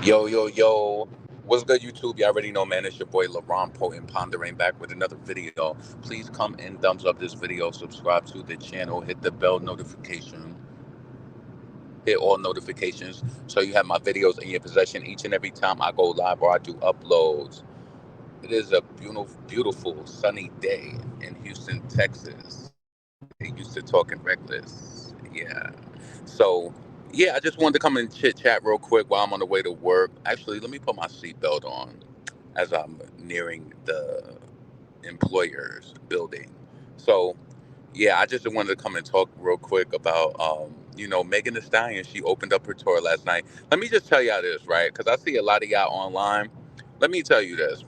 Yo, yo, yo. What's good, YouTube? You already know, man. It's your boy, LaRon Potent Pondering, back with another video. Please come and thumbs up this video, subscribe to the channel, hit the bell notification, hit all notifications so you have my videos in your possession each and every time I go live or I do uploads. It is a beautiful, beautiful sunny day in Houston, Texas. They used to talking reckless. Yeah. So, yeah, I just wanted to come and chit chat real quick while I'm on the way to work. Actually, let me put my seatbelt on as I'm nearing the employer's building. So, yeah, I just wanted to come and talk real quick about, Megan Thee Stallion. She opened up her tour last night. Let me just tell y'all this, right? Because I see a lot of y'all online. Let me tell you this.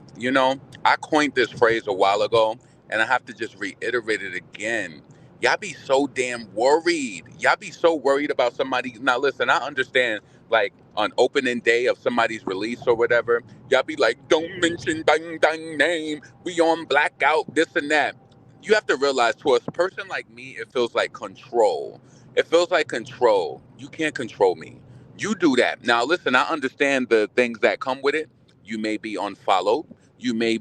I coined this phrase a while ago, and I have to just reiterate it again. Y'all be so damn worried. Y'all be so worried about somebody. Now, listen, I understand, like, on opening day of somebody's release or whatever, y'all be like, don't mention dang dang name. We on blackout, this and that. You have to realize, to a person like me, it feels like control. It feels like control. You can't control me. You do that. Now, listen, I understand the things that come with it. You may be unfollowed. You may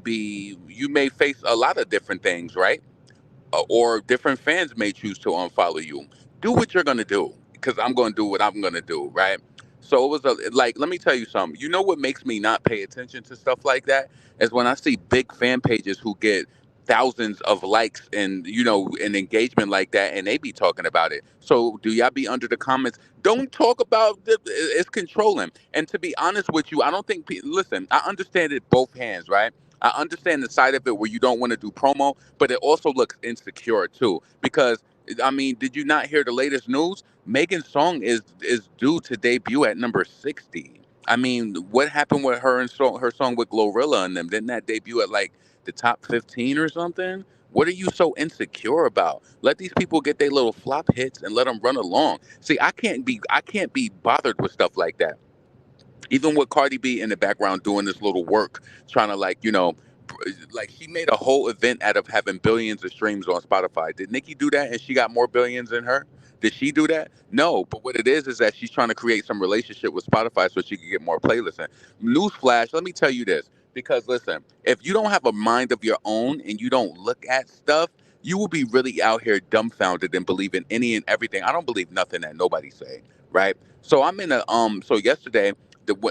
face a lot of different things, right? Or different fans may choose to unfollow you. Do what you're gonna do, because I'm gonna do what I'm gonna do, right? So it was like, let me tell you something. You know what makes me not pay attention to stuff like that is when I see big fan pages who get thousands of likes and an engagement like that, and they be talking about it. So do y'all be under the comments? Don't talk about it's controlling. And to be honest with you, I don't think. Listen, I understand it both hands, right? I understand the side of it where you don't want to do promo, but it also looks insecure too. Because I mean, did you not hear the latest news? Megan's song is due to debut at number 60. I mean, what happened with her song with Glorilla and them? Didn't that debut at like the top 15 or something? What are you so insecure about? Let these people get their little flop hits and let them run along. See, I can't be bothered with stuff like that. Even with Cardi B in the background doing this little work, trying to, like, like, she made a whole event out of having billions of streams on Spotify. Did Nicki do that and she got more billions than her? Did she do that? No. But what it is that she's trying to create some relationship with Spotify so she can get more playlists in. Newsflash, let me tell you this. Because listen, if you don't have a mind of your own and you don't look at stuff, you will be really out here dumbfounded and believe in any and everything. I don't believe nothing that nobody say, right? So I'm in a so yesterday,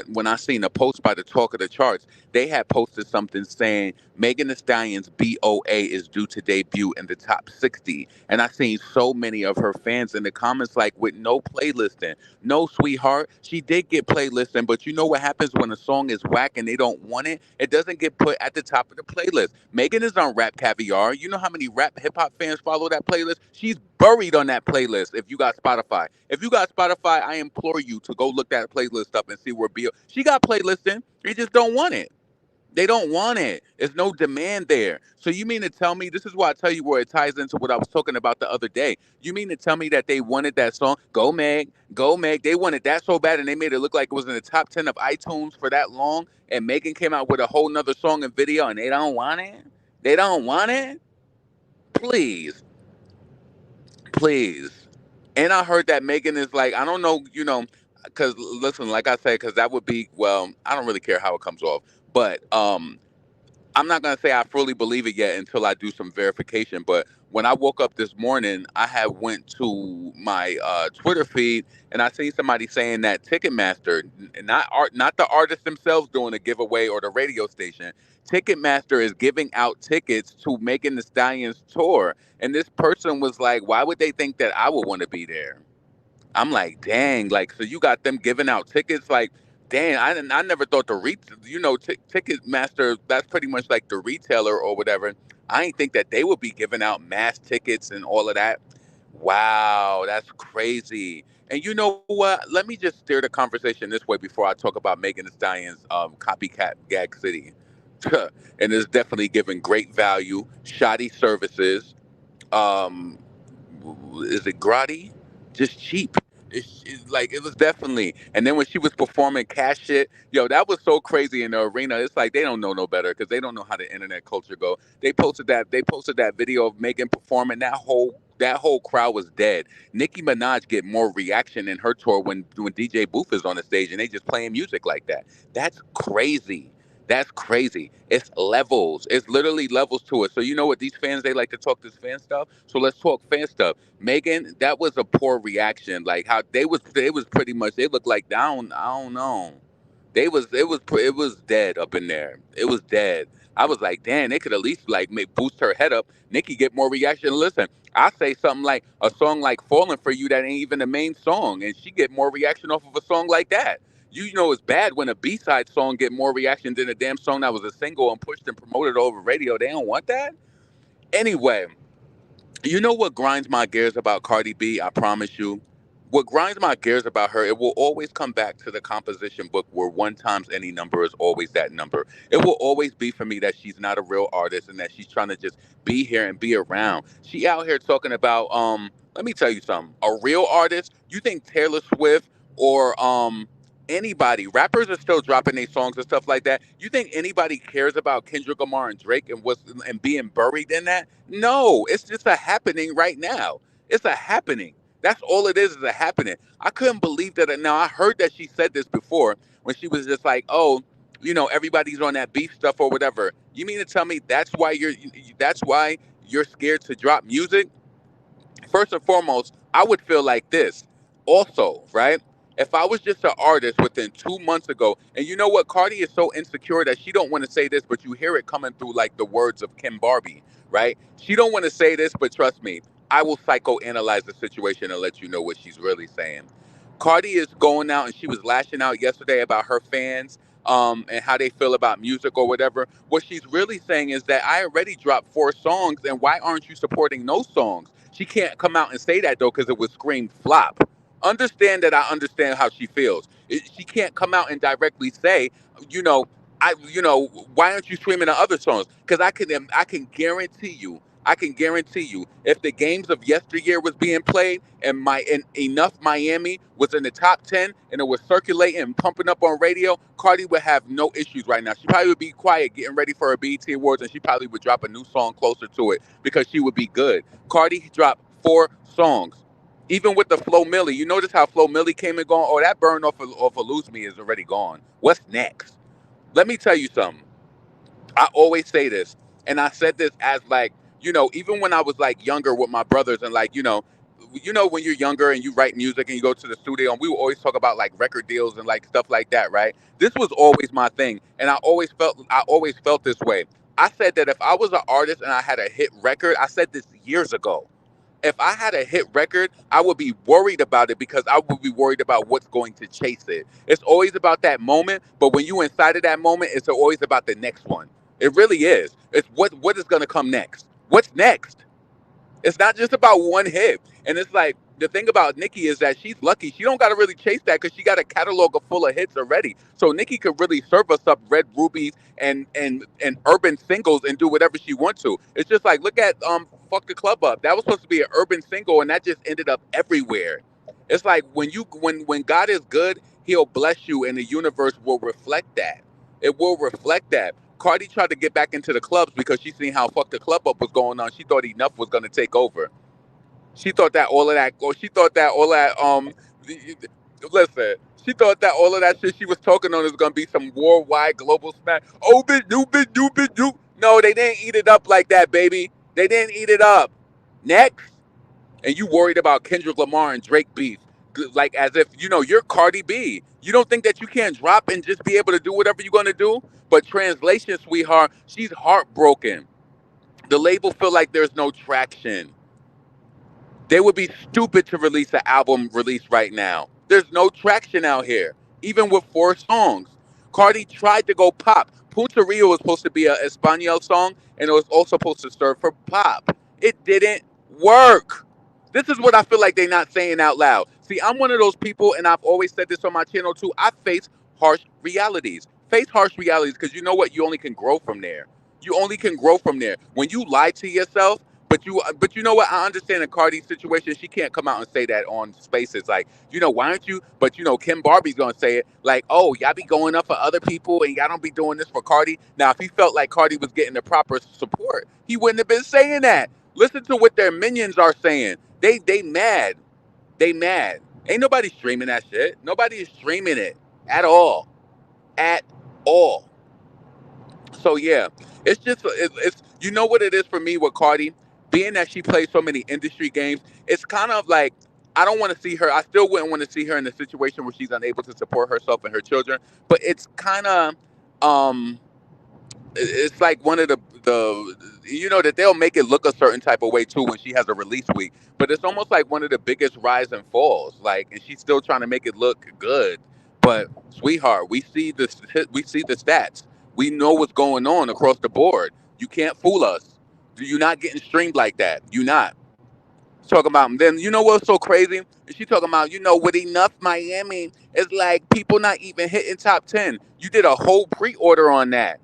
when I seen a post by the Talk of the Charts, they had posted something saying Megan Thee Stallion's BOA is due to debut in the top 60. And I seen so many of her fans in the comments like, with no playlisting. No, sweetheart, she did get playlisting, but you know what happens when a song is whack and they don't want it? It doesn't get put at the top of the playlist. Megan is on Rap Caviar. You know how many rap hip hop fans follow that playlist? She's buried on that playlist if you got Spotify. If you got Spotify, I implore you to go look that playlist up and see where Bill. She got playlisting. They just don't want it. They don't want it. There's no demand there. So you mean to tell me, this is why I tell you where it ties into what I was talking about the other day. You mean to tell me that they wanted that song, Go Meg, Go Meg. They wanted that so bad and they made it look like it was in the top 10 of iTunes for that long. And Megan came out with a whole nother song and video and they don't want it? They don't want it? Please, please. And I heard that Megan is like, I don't know, because listen, like I said, because that would be, well, I don't really care how it comes off. But I'm not gonna say I fully believe it yet until I do some verification. But when I woke up this morning, I had went to my Twitter feed and I seen somebody saying that Ticketmaster, not the artists themselves doing a giveaway or the radio station, Ticketmaster is giving out tickets to Megan Thee Stallion's tour. And this person was like, "Why would they think that I would want to be there?" I'm like, dang, like, so you got them giving out tickets, like, dang, I never thought Ticketmaster, that's pretty much like the retailer or whatever. I didn't think that they would be giving out mass tickets and all of that. Wow, that's crazy. And you know what? Let me just steer the conversation this way before I talk about Megan Thee Stallion's copycat Gag City. And it's definitely giving great value, shoddy services. Um, is it grotty? Just cheap. Like it was definitely. And then when she was performing cash shit, yo, that was so crazy in the arena. It's like they don't know no better because they don't know how the internet culture go. They posted that video of Megan performing. That whole crowd was dead. Nicki Minaj get more reaction in her tour when DJ Booth is on the stage and they just playing music like that. That's crazy. That's crazy. It's levels. It's literally levels to it. So you know what these fans, they like to talk this fan stuff. So let's talk fan stuff. Megan, that was a poor reaction. Like how they was pretty much, they looked like down. I don't know. It was dead up in there. It was dead. I was like, damn, they could at least like make boost her head up. Nikki get more reaction. Listen, I say something like a song like "Falling for You" that ain't even the main song, and she get more reaction off of a song like that. You know it's bad when a B-side song get more reaction than a damn song that was a single and pushed and promoted over radio. They don't want that. Anyway, you know what grinds my gears about Cardi B? I promise you. What grinds my gears about her, it will always come back to the composition book where one times any number is always that number. It will always be for me that she's not a real artist and that she's trying to just be here and be around. She out here talking about, let me tell you something. A real artist, you think Taylor Swift or anybody, rappers are still dropping their songs and stuff like that. You think anybody cares about Kendrick Lamar and Drake and being buried in that? No, it's just a happening right now. It's a happening. That's all it is a happening. I couldn't believe that. Now I heard that she said this before when she was just like, "Oh, everybody's on that beef stuff or whatever." You mean to tell me that's why you're scared to drop music? First and foremost, I would feel like this. Also, right? If I was just an artist within 2 months ago, and you know what, Cardi is so insecure that she don't want to say this, but you hear it coming through like the words of Kim Barbie, right? She don't want to say this, but trust me, I will psychoanalyze the situation and let you know what she's really saying. Cardi is going out and she was lashing out yesterday about her fans, and how they feel about music or whatever. What she's really saying is that I already dropped 4 songs, and why aren't you supporting those songs? She can't come out and say that though because it would scream flop. Understand that I understand how she feels. She can't come out and directly say, you know, why aren't you streaming the other songs? Because I can guarantee you, if the games of yesteryear was being played and enough Miami was in the top 10 and it was circulating and pumping up on radio, Cardi would have no issues right now. She probably would be quiet getting ready for her BET Awards, and she probably would drop a new song closer to it because she would be good. Cardi dropped 4 songs. Even with the Flo Milli, you notice how Flo Milli came and gone? Oh, that burn off of Lose Me is already gone. What's next? Let me tell you something. I always say this, and I said this as like, even when I was like younger with my brothers, and like, when you're younger and you write music and you go to the studio, and we would always talk about like record deals and like stuff like that, right? This was always my thing, and I always felt this way. I said that if I was an artist and I had a hit record, I said this years ago. If I had a hit record, I would be worried about it because I would be worried about what's going to chase it. It's always about that moment, but when you inside of that moment, it's always about the next one. It really is. It's what is going to come next. What's next? It's not just about one hit. And it's like the thing about Nicki is that she's lucky. She don't got to really chase that because she got a catalog of full of hits already. So Nicki could really serve us up red rubies and urban singles and do whatever she wants to. It's just like look at "Fuck the Club Up." That was supposed to be an urban single, and that just ended up everywhere. It's like when God is good, He'll bless you, and the universe will reflect that. It will reflect that. Cardi tried to get back into the clubs because she seen how "Fuck the Club Up" was going on. She thought Enough was going to take over. She thought that all of that, or she thought that all that, listen, she thought that all of that shit she was talking on is gonna be some worldwide global smash. Oh, bit do, bit do, bit do. No, they didn't eat it up like that, baby. They didn't eat it up. Next, and you worried about Kendrick Lamar and Drake beef, like as if you're Cardi B. You don't think that you can't drop and just be able to do whatever you're gonna do? But translation, sweetheart, she's heartbroken. The label feel like there's no traction. They would be stupid to release an album release right now. There's no traction out here, even with 4 songs. Cardi tried to go pop. Punta Rio was supposed to be a Espanol song, and it was also supposed to serve for pop. It didn't work. This is what I feel like they're not saying out loud. See, I'm one of those people, and I've always said this on my channel too. I face harsh realities. Face harsh realities because you know what? You only can grow from there. You only can grow from there. When you lie to yourself, But you know what? I understand in Cardi's situation. She can't come out and say that on spaces. Like, why aren't you? But Kim Barbie's gonna say it. Like, oh, y'all be going up for other people, and y'all don't be doing this for Cardi. Now, if he felt like Cardi was getting the proper support, he wouldn't have been saying that. Listen to what their minions are saying. They mad. They mad. Ain't nobody streaming that shit. Nobody is streaming it at all. At all. So yeah, it's you know what it is for me with Cardi, being that she plays so many industry games. It's kind of like I don't want to see her. I still wouldn't want to see her in a situation where she's unable to support herself and her children. But it's kind of um it's like one of the that they'll make it look a certain type of way too when she has a release week, but it's almost like one of the biggest rise and falls, like, and she's still trying to make it look good. But sweetheart, we see the stats. We know what's going on across the board. You can't fool us. You're not getting streamed like that. You not talking about. Then you know what's so crazy, she talking about, with enough Miami, it's like people not even hitting top 10. You did a whole pre-order on that.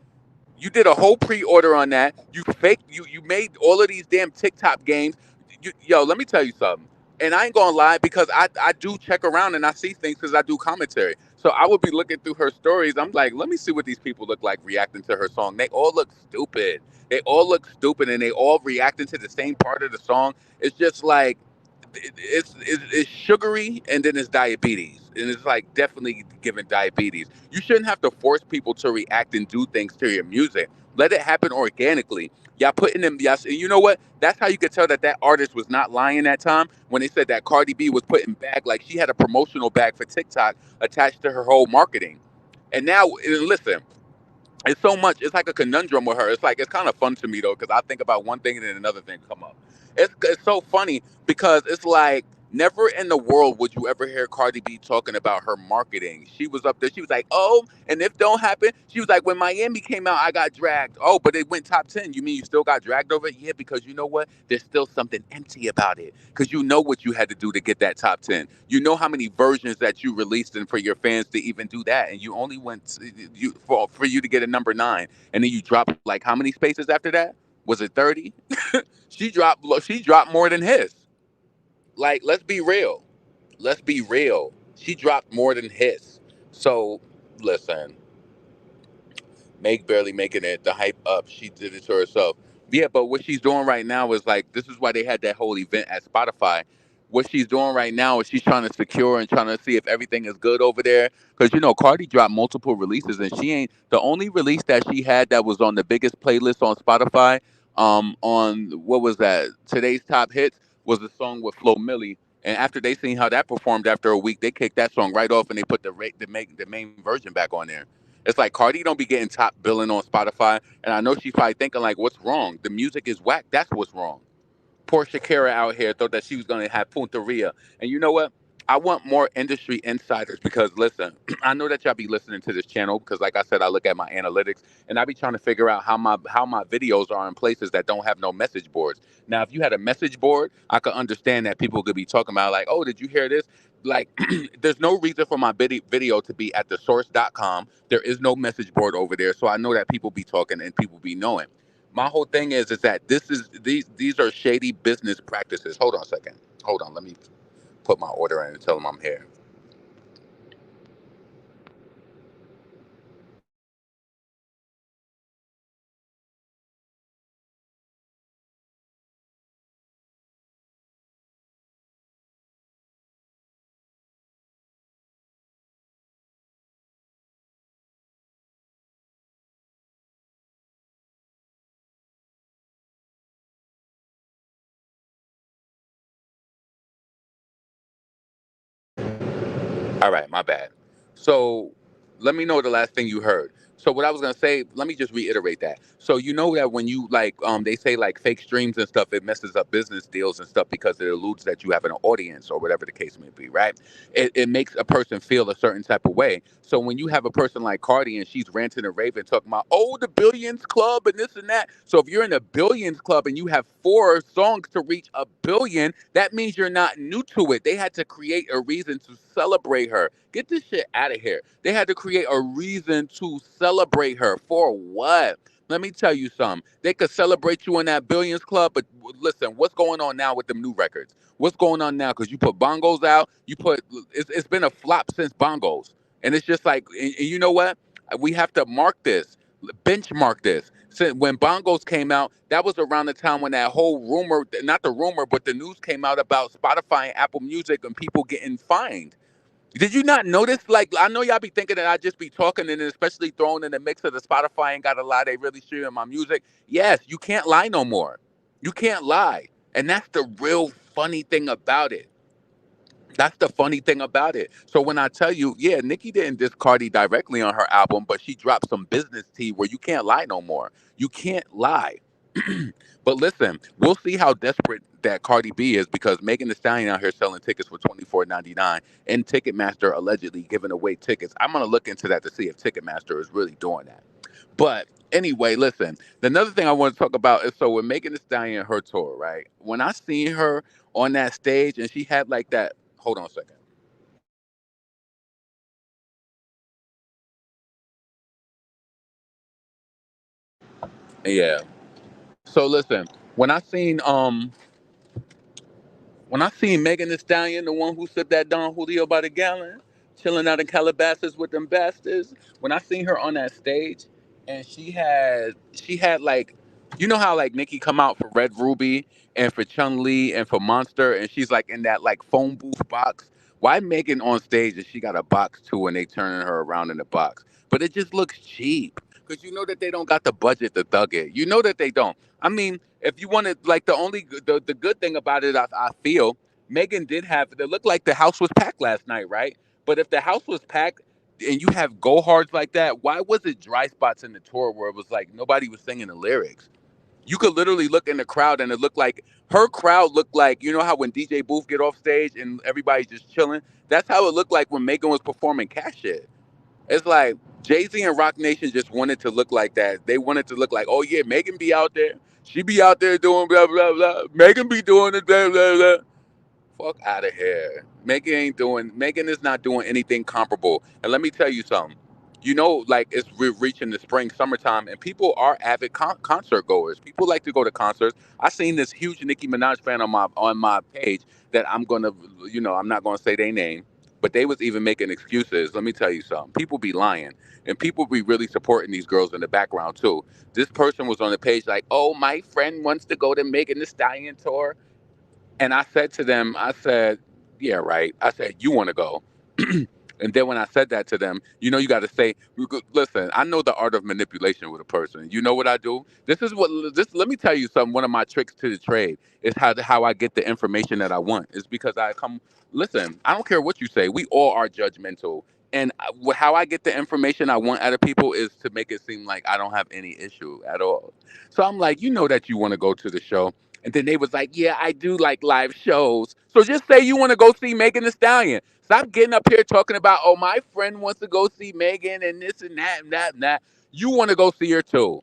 You did a whole pre-order on that. You faked. You made all of these damn TikTok games. Yo, let me tell you something. And I ain't gonna lie, because I do check around and I see things because I do commentary. So I would be looking through her stories. I'm like, let me see what these people look like reacting to her song. They all look stupid. They all look stupid, and they all reacting to the same part of the song. It's just like it's sugary, and then it's diabetes, and it's like definitely giving diabetes. You shouldn't have to force people to react and do things to your music. Let it happen organically. Y'all putting them, yes, and you know what? That's how you could tell that that artist was not lying that time when they said that Cardi B was putting bag, like she had a promotional bag for TikTok attached to her whole marketing. And now, and listen, it's so much. It's like a conundrum with her. It's like it's kind of fun to me though, because I think about one thing and then another thing come up. It's so funny because it's like never in the world would you ever hear Cardi B talking about her marketing. She was up there. She was like, "Oh, and if don't happen," she was like, "When Miami came out, I got dragged. Oh, but it went top 10. You mean you still got dragged over it? Yeah, because you know what? There's still something empty about it. Because you know what you had to do to get that top 10. You know how many versions that you released and for your fans to even do that, and you only went for you to get a number 9, and then you dropped like how many spaces after that? Was it 30? She dropped more than his. Like, let's be real. Let's be real. She dropped more than his. So listen, Meg barely making it. The hype up. She did it to herself. Yeah, but what she's doing right now is like this is why they had that whole event at Spotify. What she's doing right now is she's trying to secure and trying to see if everything is good over there. Because Cardi dropped multiple releases, and she ain't the only release that she had that was on the biggest playlist on Spotify. On what was that? Today's top hits was the song with Flo Milli. And after they seen how that performed after a week, they kicked that song right off and they put the main version back on there. It's like Cardi don't be getting top billing on Spotify, and I know she's probably thinking like, "What's wrong? The music is whack. That's what's wrong." Poor Shakira out here thought that she was going to have Punteria. And you know what? I want more industry insiders because listen, I know that y'all be listening to this channel because, like I said, I look at my analytics and I be trying to figure out how my videos are in places that don't have no message boards. Now, if you had a message board, I could understand that people could be talking about like, "Oh, did you hear this?" Like, there's no reason for my video to be at the source.com. There is no message board over there, so I know that people be talking and people be knowing. My whole thing is that these are shady business practices. Hold on a second. Hold on. Let me put my order in and tell them I'm here. All right, my bad. So let me know the last thing you heard. So what I was gonna say, let me just reiterate that. So you know that when you like they say like fake streams and stuff, it messes up business deals and stuff because it alludes that you have an audience or whatever the case may be, right? It makes a person feel a certain type of way. So when you have a person like Cardi and she's ranting and raving, talking about the billions club and this and that. So if you're in a billions club and you have 4 songs to reach a billion, that means you're not new to it. They had to create a reason to celebrate her. Get this shit out of here. They had to create a reason to celebrate her. For what? Let me tell you something. They could celebrate you in that Billions Club, but listen, what's going on now with them new records? What's going on now? Because you put bongos out, it's been a flop since bongos, and it's just like, and you know what? We have to mark this, benchmark this. Since when bongos came out, that was around the time when that whole rumor, not the rumor, but the news came out about Spotify and Apple Music and people getting fined. Did you not notice? Like, I know y'all be thinking that I just be talking and then especially throwing in the mix of the Spotify ain't got to lie. They really streaming my music. Yes, you can't lie no more. You can't lie. And that's the real funny thing about it. That's the funny thing about it. So when I tell you, yeah, Nicki didn't diss Cardi directly on her album, but she dropped some business tea where you can't lie no more. You can't lie. But listen, we'll see how desperate that Cardi B is because Megan Thee Stallion out here selling tickets for $24.99 and Ticketmaster allegedly giving away tickets. I'm gonna look into that to see if Ticketmaster is really doing that. But anyway, listen. Another thing I want to talk about is so with Megan Thee Stallion her tour, right? When I seen her on that stage and she had like that. Hold on a second. Yeah. So listen, when I seen when I seen Megan Thee Stallion, the one who sipped that Don Julio by the gallon, chilling out in Calabasas with them bastards, when I seen her on that stage, and she had like, you know how like Nicki come out for Red Ruby and for Chun Li and for Monster, and she's like in that like phone booth box. Why Megan on stage and she got a box too, and they turning her around in the box? But it just looks cheap because you know that they don't got the budget to thug it. You know that they don't. I mean, if you wanted like the good thing about it, I feel Megan did have it looked like the house was packed last night, right? But if the house was packed and you have go hards like that, why was it dry spots in the tour where it was like nobody was singing the lyrics? You could literally look in the crowd and it looked like her crowd looked like, you know how when DJ Booth get off stage and everybody's just chilling? That's how it looked like when Megan was performing Cash Shit. It's like Jay Z and Rock Nation just wanted to look like that. They wanted to look like, oh yeah, Megan be out there. She be out there doing blah blah blah. Megan be doing it blah blah blah. Fuck out of here. Megan is not doing anything comparable. And let me tell you something. You know, like it's reaching the spring, summertime, and people are avid concert goers. People like to go to concerts. I seen this huge Nicki Minaj fan on my page that I'm gonna, I'm not gonna say their name, but they was even making excuses. Let me tell you something. People be lying, and people be really supporting these girls in the background too. This person was on the page like, "Oh, my friend wants to go to Megan Thee Stallion tour." And I said to them, I said, yeah, right. I said, you want to go. And then when I said that to them, you got to say, listen, I know the art of manipulation with a person. You know what I do? Let me tell you something. One of my tricks to the trade is how I get the information that I want. Is because listen, I don't care what you say. We all are judgmental. And how I get the information I want out of people is to make it seem like I don't have any issue at all. So I'm like, you know that you want to go to the show. And then they was like, yeah, I do like live shows. So just say you want to go see Megan Thee Stallion. Stop getting up here talking about, oh, my friend wants to go see Megan and this and that and that and that. You want to go see her too.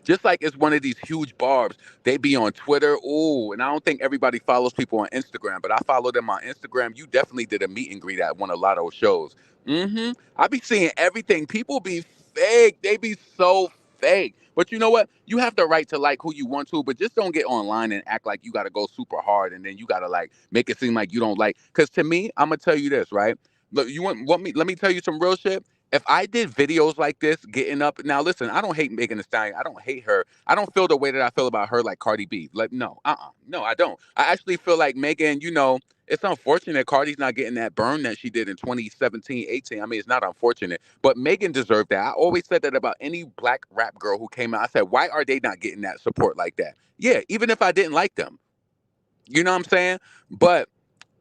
Just like it's one of these huge barbs. They be on Twitter. Ooh, and I don't think everybody follows people on Instagram, but I follow them on Instagram. You definitely did a meet and greet at one of Lotto's shows. I be seeing everything. People be fake. They be so fake. But you know what? You have the right to like who you want to, but just don't get online and act like you got to go super hard and then you got to like make it seem like you don't like. Because to me, I'm gonna tell you this, right? Look, you want me? Let me tell you some real shit. If I did videos like this, getting up now, listen, I don't hate Megan Thee Stallion. I don't hate her. I don't feel the way that I feel about her like Cardi B. Like, no, no, I don't. I actually feel like Megan, it's unfortunate Cardi's not getting that burn that she did in 2017, 18. I mean, it's not unfortunate, but Megan deserved that. I always said that about any black rap girl who came out. I said, why are they not getting that support like that? Yeah, even if I didn't like them. You know what I'm saying? But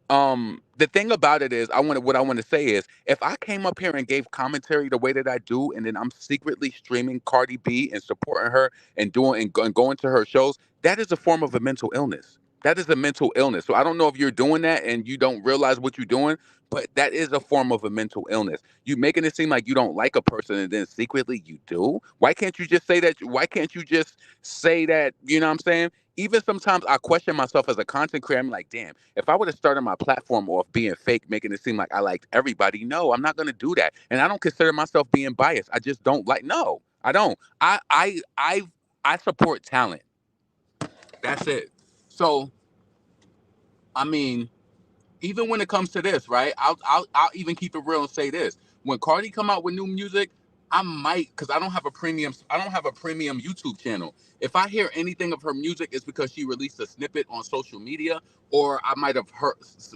the thing about it is what I want to say is if I came up here and gave commentary the way that I do and then I'm secretly streaming Cardi B and supporting her and going to her shows, that is a form of a mental illness. That is a mental illness. So I don't know if you're doing that and you don't realize what you're doing, but that is a form of a mental illness. You making it seem like you don't like a person and then secretly you do. Why can't you just say that? Why can't you just say that, you know what I'm saying? Even sometimes I question myself as a content creator. I'm like, damn, if I would have started my platform off being fake, making it seem like I liked everybody, no, I'm not going to do that. And I don't consider myself being biased. I just don't like, no. I don't. I support talent. That's it. So I mean, even when it comes to this, right? I'll even keep it real and say this: when Cardi come out with new music, I might, because I don't have a premium YouTube channel. If I hear anything of her music, it's because she released a snippet on social media, or I might have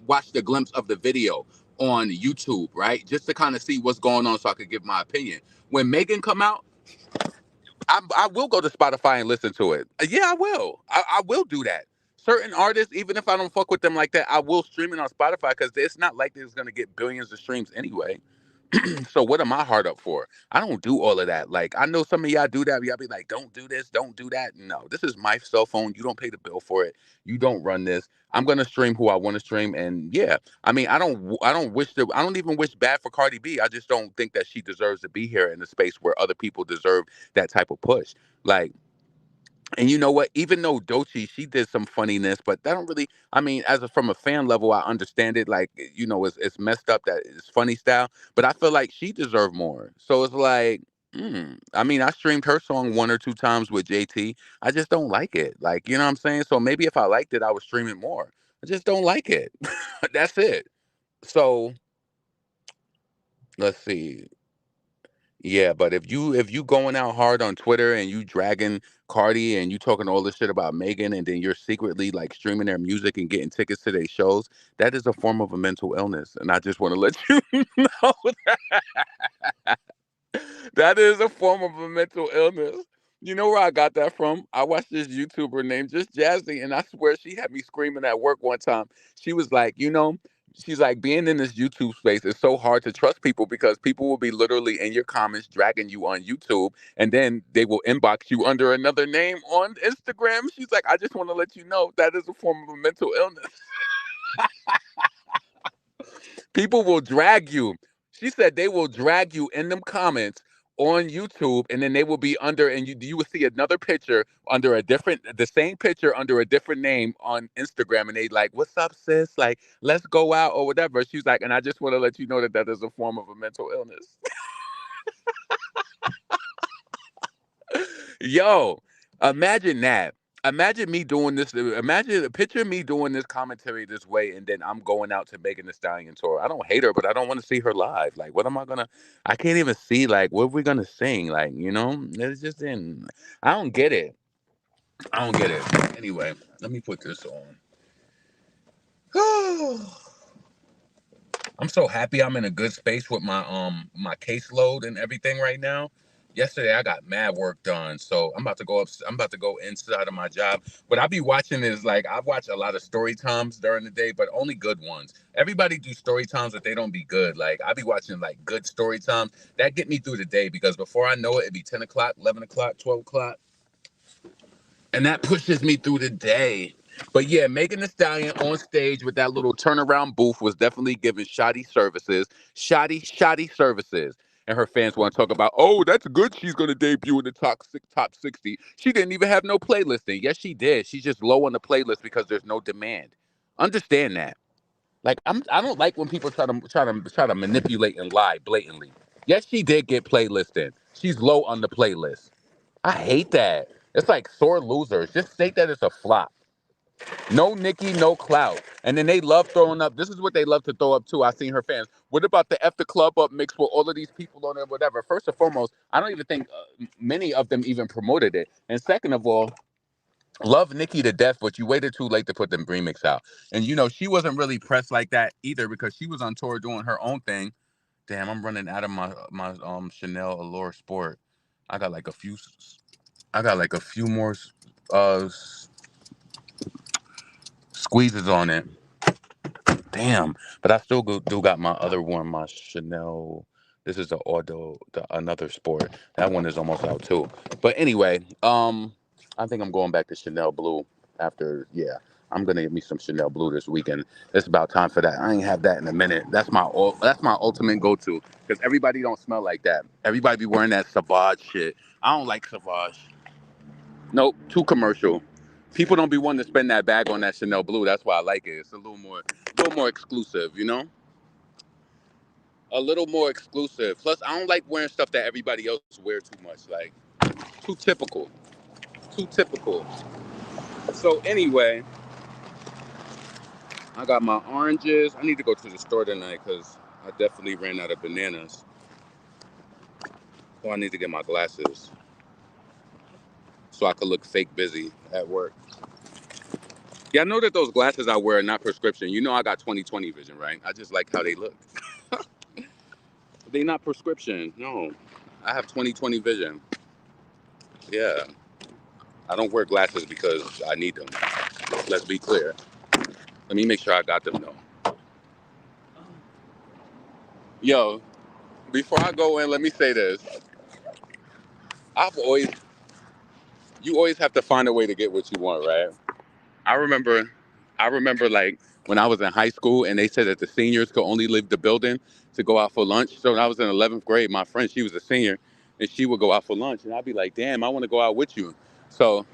watched a glimpse of the video on YouTube, right? Just to kind of see what's going on, so I could give my opinion. When Megan come out, I will go to Spotify and listen to it. Yeah, I will. I will do that. Certain artists, even if I don't fuck with them like that, I will stream it on Spotify because it's not like it's gonna get billions of streams anyway. So what am I hard up for? I don't do all of that. Like I know some of y'all do that. Y'all be like, don't do this, don't do that. No, this is my cell phone. You don't pay the bill for it. You don't run this. I'm gonna stream who I want to stream, and yeah, I mean, I don't even wish bad for Cardi B. I just don't think that she deserves to be here in a space where other people deserve that type of push. Like, and you know what? Even though Doechii, she did some funniness, but that don't really. I mean, from a fan level, I understand it. Like, it's messed up that it's funny style, but I feel like she deserved more. So it's like, I mean, I streamed her song one or two times with JT. I just don't like it. Like, you know what I'm saying? So maybe if I liked it, I would stream it more. I just don't like it. That's it. So let's see. Yeah, but if you going out hard on Twitter and you dragging Cardi and you talking all this shit about Megan and then you're secretly like streaming their music and getting tickets to their shows, that is a form of a mental illness. And I just want to let you know that is a form of a mental illness. You know where I got that from? I watched this YouTuber named Just Jazzy, and I swear she had me screaming at work one time. She was like, she's like, being in this YouTube space is so hard to trust people because people will be literally in your comments dragging you on YouTube, and then they will inbox you under another name on Instagram. She's like, I just want to let you know that is a form of a mental illness. People will drag you. She said they will drag you in them comments on YouTube, and then they will be under, and you will see another picture under the same picture under a different name on Instagram, and they like, "What's up, sis? Like, let's go out or whatever." She's like, and I just want to let you know that that is a form of a mental illness. Yo, imagine that. Imagine me doing this. Picture me doing this commentary this way, and then I'm going out to Megan the Stallion tour. I don't hate her, but I don't want to see her live. Like, what am I gonna? I can't even see. Like, what are we gonna sing? Like, it's just in. I don't get it. I don't get it. Anyway, let me put this on. I'm so happy I'm in a good space with my caseload and everything right now. Yesterday I got mad work done, so I'm about to go up. I'm about to go inside of my job. But I be watching is like I watch a lot of story times during the day, but only good ones. Everybody do story times, but they don't be good. Like I be watching like good story times that get me through the day because before I know it, it be 10 o'clock, 11 o'clock, 12 o'clock, and that pushes me through the day. But yeah, Megan Thee Stallion on stage with that little turnaround booth was definitely giving shoddy services. And her fans want to talk about, oh, that's good. She's going to debut in the top 60. She didn't even have no playlisting. Yes, she did. She's just low on the playlist because there's no demand. Understand that. Like I don't like when people try to manipulate and lie blatantly. Yes, she did get playlisting. She's low on the playlist. I hate that. It's like sore losers. Just state that it's a flop. No Nicki, no clout. And then they love throwing up. This is what they love to throw up too. I seen her fans. What about the F the club up mix with all of these people on it, whatever? First and foremost, I don't even think many of them even promoted it. And second of all, love Nicki to death, but you waited too late to put the remix out. And she wasn't really pressed like that either because she was on tour doing her own thing. Damn, I'm running out of my Chanel Allure Sport. I got like a few. I got like a few more uh squeezes on it. Damn, but I still do got my other one, my Chanel. This is another sport. That one is almost out too. But anyway, I think I'm going back to Chanel Blue after. Yeah, I'm gonna get me some Chanel Blue this weekend. It's about time for that. I ain't have that in a minute. That's my ultimate go to because everybody don't smell like that. Everybody be wearing that Savage shit. I don't like Savage. Nope, too commercial. People don't be wanting to spend that bag on that Chanel Blue. That's why I like it. It's a little more exclusive, you know. a little more exclusive. Plus, I don't like wearing stuff that everybody else wear too much. Like, too typical. Too typical. So anyway, I got my oranges. I need to go to the store tonight because I definitely ran out of bananas. So I need to get my glasses so I could look fake busy at work. Yeah, I know that those glasses I wear are not prescription. You know I got 20/20 vision, right? I just like how they look. They not prescription. No. I have 20/20 vision. Yeah. I don't wear glasses because I need them. Let's be clear. Let me make sure I got them though. Yo, before I go in, let me say this. I've always you always have to find a way to get what you want, right? I remember I remember like when I was in high school and they said that the seniors could only leave the building to go out for lunch. So when I was in 11th grade, my friend, she was a senior and she would go out for lunch and I'd be like, "Damn, I want to go out with you." So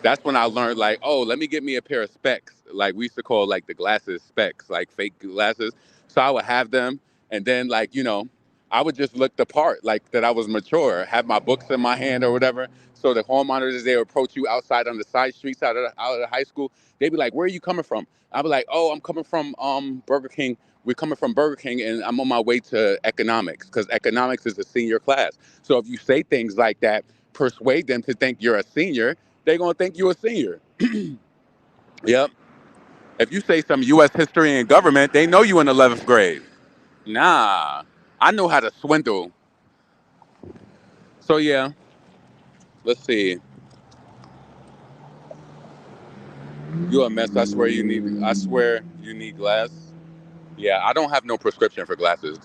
that's when I learned like, oh, let me get me a pair of specs. Like we used to call like the glasses specs, like fake glasses. So I would have them, and then like I would just look the part, like that I was mature, have my books in my hand or whatever. So the hall monitors they would approach you outside on the side streets out of the high school. They'd be like, "Where are you coming from?" I'd be like, "Oh, I'm coming from Burger King. We're coming from Burger King, and I'm on my way to economics because economics is a senior class. So if you say things like that, persuade them to think you're a senior, they're gonna think you're a senior." Yep. If you say some U.S. history and government, they know you in 11th grade. Nah, I know how to swindle. So yeah, let's see. You a mess. I swear you need. I swear you need glass. Yeah, I don't have no prescription for glasses.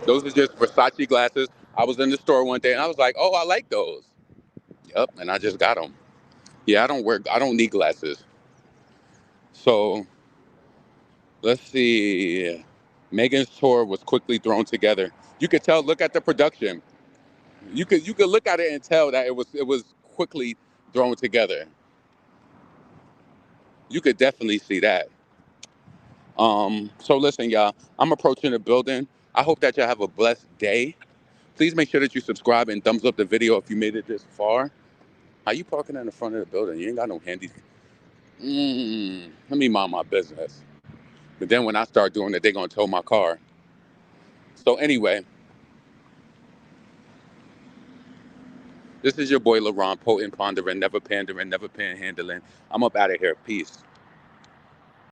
Those are just Versace glasses. I was in the store one day and I was like, "Oh, I like those." Yep, and I just got them. Yeah, I don't wear. I don't need glasses. So let's see. Megan's tour was quickly thrown together. You could tell. Look at the production. You could look at it and tell that it was quickly thrown together. You could definitely see that. So listen, y'all. I'm approaching the building. I hope that y'all have a blessed day. Please make sure that you subscribe and thumbs up the video if you made it this far. How you parking in the front of the building? You ain't got no handy. Let me mind my business. But then when I start doing it, they're gonna tow my car. So anyway, this is your boy LaRon, potent, pondering, never pandering, never panhandling. I'm up out of here. Peace.